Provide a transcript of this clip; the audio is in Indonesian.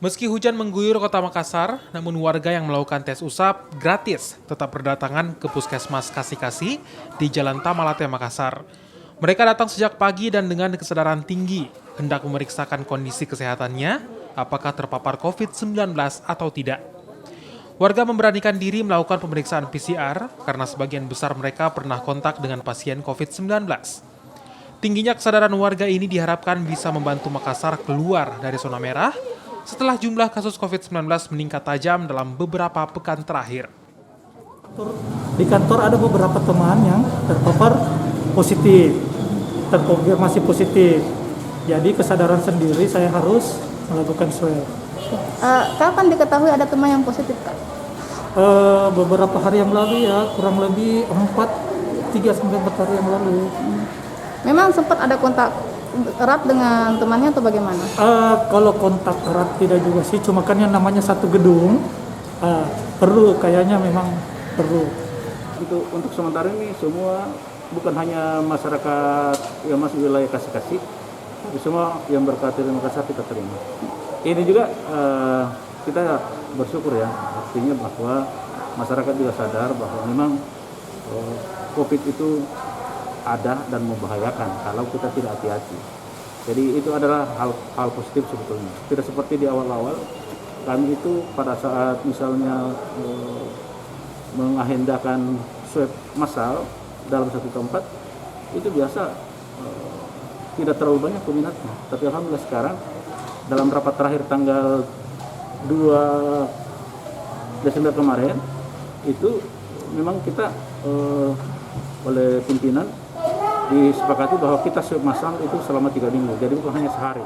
Meski hujan mengguyur kota Makassar, namun warga yang melakukan tes usap gratis tetap berdatangan ke Puskesmas Kasih-Kasih di Jalan Tamalate, Makassar. Mereka datang sejak pagi dan dengan kesadaran tinggi, hendak memeriksakan kondisi kesehatannya, apakah terpapar COVID-19 atau tidak. Warga memberanikan diri melakukan pemeriksaan PCR karena sebagian besar mereka pernah kontak dengan pasien COVID-19. Tingginya kesadaran warga ini diharapkan bisa membantu Makassar keluar dari zona merah setelah jumlah kasus COVID-19 meningkat tajam dalam beberapa pekan terakhir. Di kantor ada beberapa teman yang terpapar positif, terkonfirmasi positif. Jadi kesadaran sendiri saya harus melakukan swab. Kapan diketahui ada teman yang positif, Kak? Beberapa hari yang lalu ya, kurang lebih 3-4 hari yang lalu. Memang sempat ada kontak erat dengan temannya atau bagaimana? Kalau kontak erat tidak juga sih, cuma kan yang namanya satu gedung, perlu kayaknya memang perlu. Itu untuk sementara ini semua bukan hanya masyarakat yang masuk wilayah Kasih-Kasih, semua yang berKTP Makassar kita terima. Ini juga kita bersyukur ya, artinya bahwa masyarakat juga sadar bahwa memang COVID itu ada dan membahayakan kalau kita tidak hati-hati. Jadi itu adalah hal positif sebetulnya. Tidak seperti di awal-awal, kami itu pada saat misalnya mengagendakan swab massal dalam satu tempat, itu biasa tidak terlalu banyak peminatnya. Tapi alhamdulillah sekarang dalam rapat terakhir tanggal 2 Desember kemarin, itu memang kita oleh pimpinan disepakati bahwa kita swab massal itu selama 3 minggu, jadi bukan hanya sehari.